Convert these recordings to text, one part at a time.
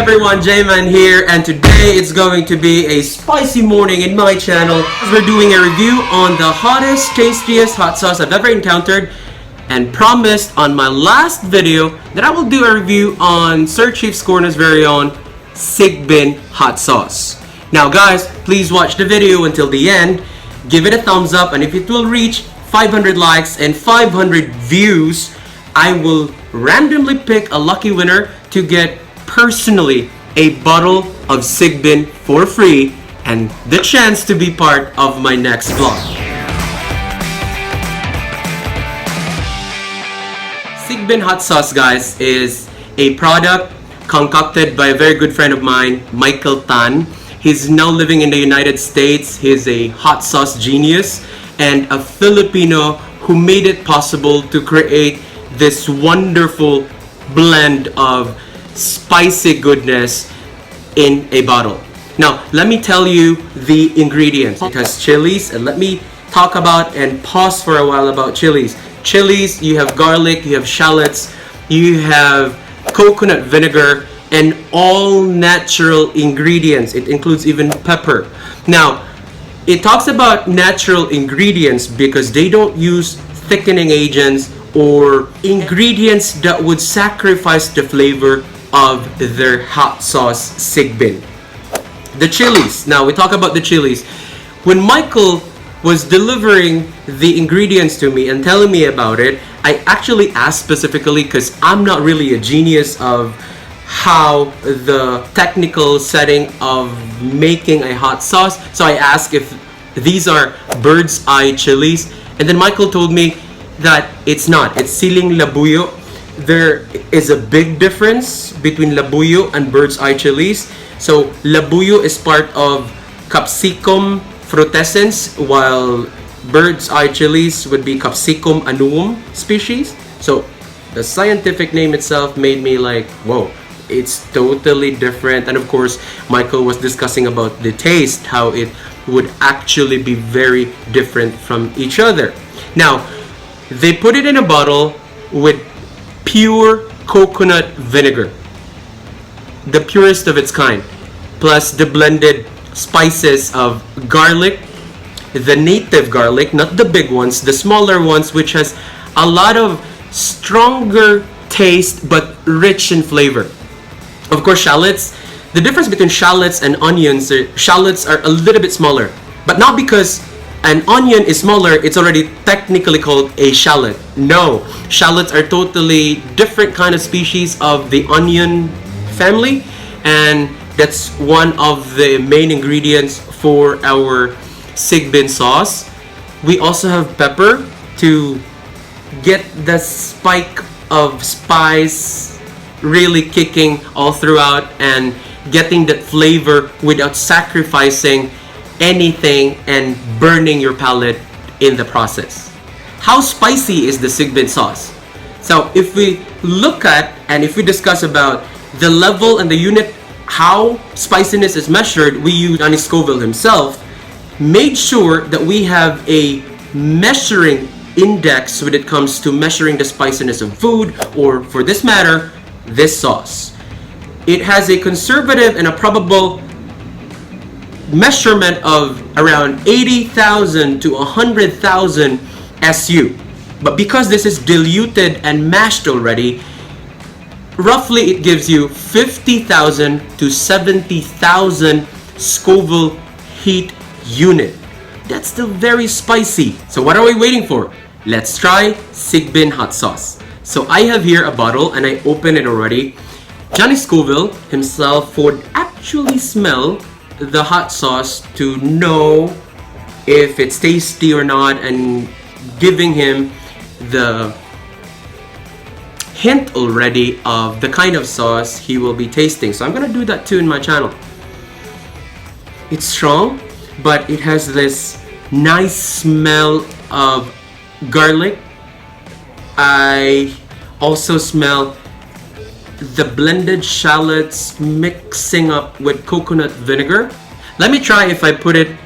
everyone, J-Man here, and today it's going to be a spicy morning in my channel as we're doing a review on the hottest, tastiest hot sauce I've ever encountered, and promised on my last video that I will do a review on Sir Chief Scorner's very own Sigbin hot sauce. Now guys, please watch the video until the end, give it a thumbs up, and if it will reach 500 likes and 500 views, I will randomly pick a lucky winner to get personally a bottle of Sigbin for free and the chance to be part of my next vlog. Sigbin hot sauce, guys, is a product concocted by a very good friend of mine, Michael Tan. He's now living in the United States. He's a hot sauce genius and a Filipino who made it possible to create this wonderful blend of spicy goodness in a bottle. Now, let me tell you the ingredients. It has chilies, and let me talk about and pause for a while about chilies. Chilies, you have garlic, you have shallots, you have coconut vinegar, and all natural ingredients. It includes even pepper. Now, it talks about natural ingredients because they don't use thickening agents or ingredients that would sacrifice the flavor of their hot sauce Sigbin. The chilies. Now we talk about the chilies. When Michael was delivering the ingredients to me and telling me about it, I actually asked specifically because I'm not really a genius of how the technical setting of making a hot sauce. So I asked if these are bird's eye chilies, and then Michael told me that it's not. It's siling labuyo. There is a big difference between labuyo and bird's eye chilies. So labuyo is part of Capsicum frutescens, while bird's eye chilies would be Capsicum annuum species. So the scientific name itself made me like, whoa, it's totally different. And of course, Michael was discussing about the taste, how it would actually be very different from each other. Now, they put it in a bottle with pure coconut vinegar, the purest of its kind, plus the blended spices of garlic, the native garlic, not the big ones, the smaller ones, which has a lot of stronger taste but rich in flavor. Of course, shallots. The difference between shallots and onions, shallots are a little bit smaller, but not because an onion is smaller, it's already technically called a shallot. No, shallots are totally different kind of species of the onion family, and that's one of the main ingredients for our Sigbin sauce. We also have pepper to get the spike of spice really kicking all throughout and getting that flavor without sacrificing anything and burning your palate in the process. How spicy is the Sigbin sauce? So if we look at and if we discuss about the level and the unit, how spiciness is measured, we use Johnny Scoville himself made sure that we have a measuring index when it comes to measuring the spiciness of food, or for this matter, this sauce. It has a conservative and a probable measurement of around 80,000 to 100,000 SU. But because this is diluted and mashed already, roughly it gives you 50,000 to 70,000 Scoville heat unit. That's still very spicy. So what are we waiting for? Let's try Sigbin hot sauce. So I have here a bottle and I open it already. Johnny Scoville himself would actually smell the hot sauce to know if it's tasty or not, and giving him the hint already of the kind of sauce he will be tasting. So I'm gonna do that too in my channel. It's strong, but it has this nice smell of garlic. I also smell the blended shallots mixing up with coconut vinegar. Let me try if I put it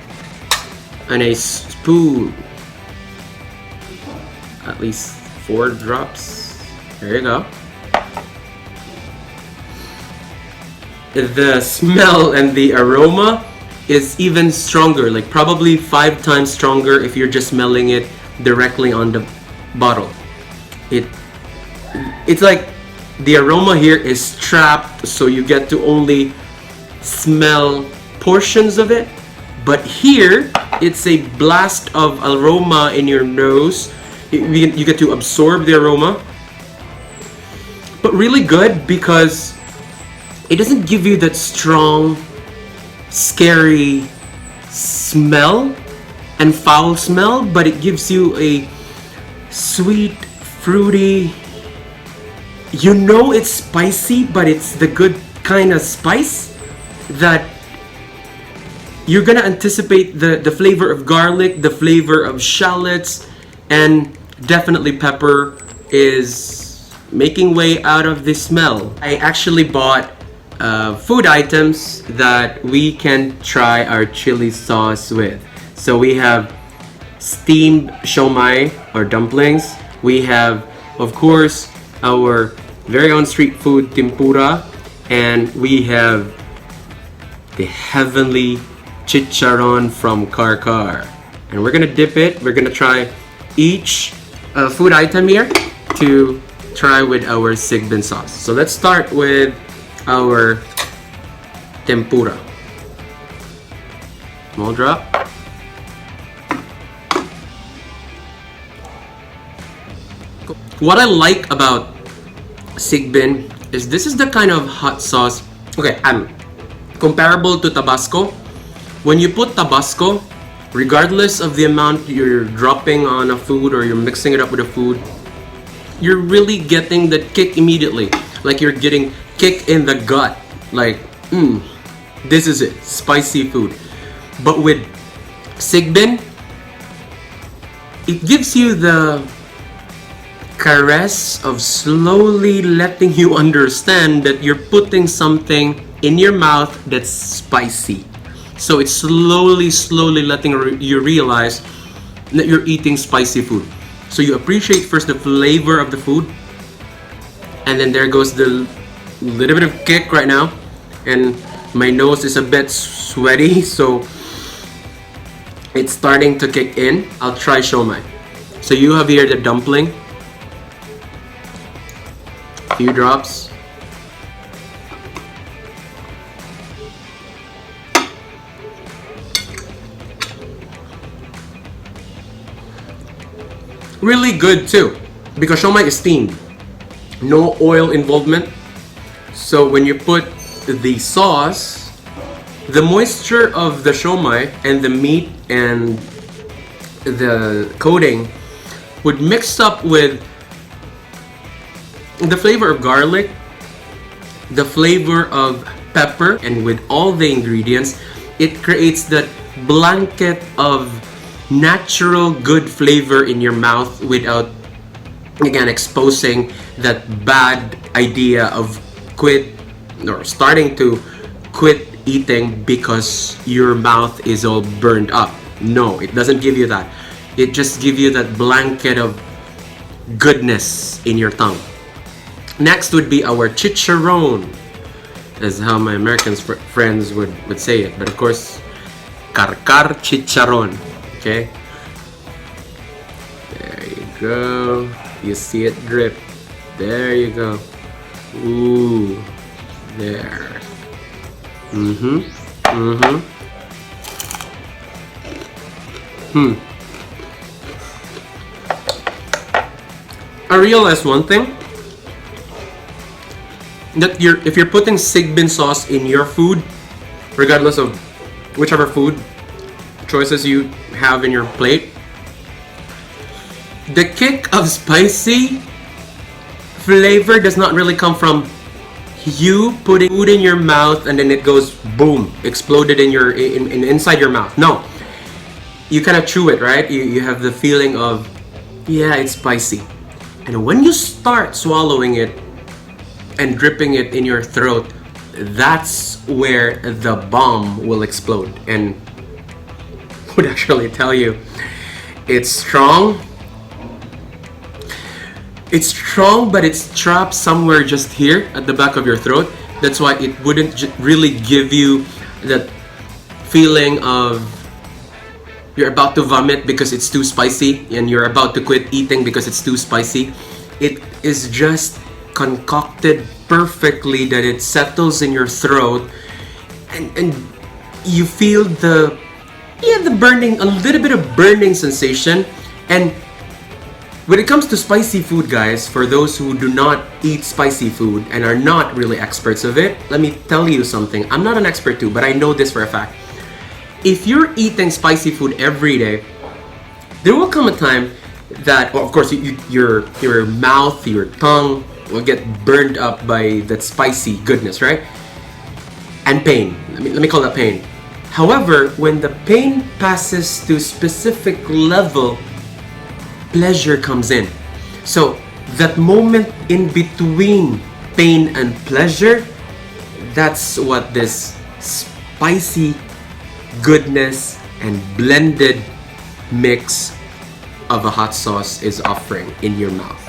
on a spoon. At least 4 drops. There you go. the smell and the aroma is even stronger, like probably 5 times stronger if you're just smelling it directly on the bottle. It's like the aroma here is trapped, so you get to only smell portions of it. But here, it's a blast of aroma in your nose. You get to absorb the aroma. But really good because it doesn't give you that strong, scary smell and foul smell, but it gives you a sweet, fruity, you know it's spicy, but it's the good kind of spice that you're gonna anticipate the flavor of garlic, the flavor of shallots, and definitely pepper is making way out of the smell. I actually bought food items that we can try our chili sauce with. So we have steamed siomai or dumplings. We have, of course, our very own street food tempura, and we have the heavenly chicharon from Karkar. And we're gonna dip it. We're gonna try each food item here to try with our Sigbin sauce. So let's start with our tempura. Small drop. What I like about Sigbin is this is the kind of hot sauce. Okay, comparable to Tabasco. When you put Tabasco, regardless of the amount you're dropping on a food or you're mixing it up with a food, you're really getting the kick immediately. Like you're getting kick in the gut. Like, this is it, spicy food. But with Sigbin, it gives you the caress of slowly letting you understand that you're putting something in your mouth that's spicy. So it's slowly letting you realize that you're eating spicy food. So you appreciate first the flavor of the food, and then there goes the little bit of kick right now, and my nose is a bit sweaty, so it's starting to kick in. I'll try siomai. So you have here the dumpling, few drops. Really good too, because siomai is steamed, no oil involvement. So when you put the sauce, the moisture of the siomai and the meat and the coating would mix up with the flavor of garlic, the flavor of pepper, and with all the ingredients, it creates that blanket of natural good flavor in your mouth without, again, exposing that bad idea of quit or starting to quit eating because your mouth is all burned up. No, it doesn't give you that. It just gives you that blanket of goodness in your tongue. Next would be our chicharron, is how my American friends would say it, but of course, Karkar chicharron. Okay, there you go. You see it drip. There you go. Ooh, there. I realized one thing, that if you're putting Sigbin sauce in your food, regardless of whichever food choices you have in your plate, the kick of spicy flavor does not really come from you putting food in your mouth and then it goes boom, exploded in your inside your mouth. No, you kind of chew it, right? You have the feeling of, yeah, it's spicy, and when you start swallowing it and dripping it in your throat, that's where the bomb will explode. And would actually tell you, it's strong, but it's trapped somewhere just here at the back of your throat. That's why it wouldn't really give you that feeling of you're about to vomit because it's too spicy and you're about to quit eating because it's too spicy. It is just concocted perfectly that it settles in your throat, and you feel the burning, a little bit of burning sensation. And when it comes to spicy food, guys, for those who do not eat spicy food and are not really experts of it, let me tell you something. I'm not an expert too, but I know this for a fact. If you're eating spicy food every day, there will come a time that, well, of course, your mouth, your tongue will get burned up by that spicy goodness, right? And pain. Let me call that pain. However, when the pain passes to a specific level, pleasure comes in. So that moment in between pain and pleasure, that's what this spicy goodness and blended mix of a hot sauce is offering in your mouth.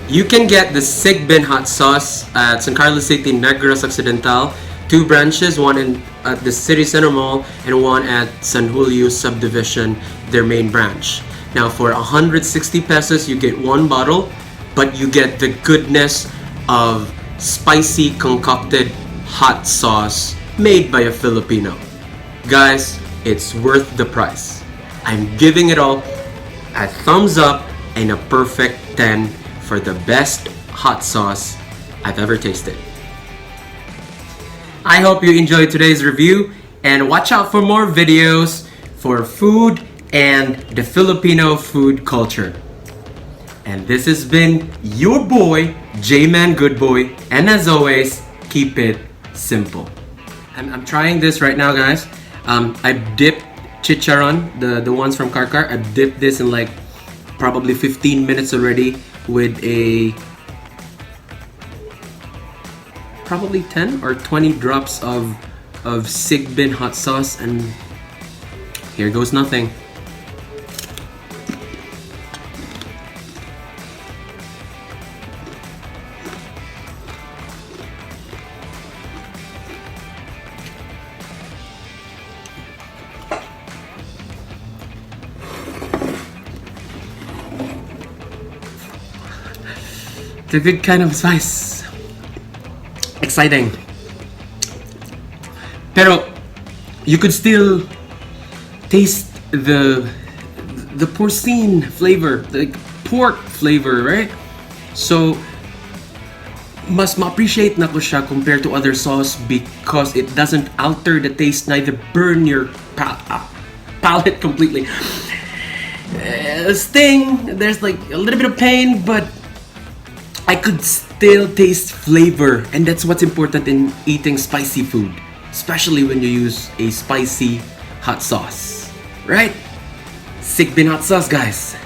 You can get the Sigbin hot sauce at San Carlos City, Negros Occidental. 2 branches, one at the City Center Mall and one at San Julio Subdivision, their main branch. Now for 160 pesos, you get 1 bottle, but you get the goodness of spicy concocted hot sauce made by a Filipino. Guys, it's worth the price. I'm giving it all a thumbs up and a perfect 10 for the best hot sauce I've ever tasted. I hope you enjoyed today's review, and watch out for more videos for food and the Filipino food culture. And this has been your boy, J-Man Goodboy, and as always, keep it simple. I'm trying this right now, guys. I've dipped chicharon, the ones from Karkar. I've dipped this in like probably 15 minutes already with a probably 10 or 20 drops of Sigbin hot sauce, and here goes nothing. It's a good kind of spice. Exciting. Pero you could still taste the porcine flavor, like pork flavor, right? So mas ma-appreciate na ko siya compared to other sauce because it doesn't alter the taste, neither burn your palate completely. Sting, there's like a little bit of pain, but I could still taste flavor, and that's what's important in eating spicy food, especially when you use a spicy hot sauce, right? Sigbin hot sauce, guys.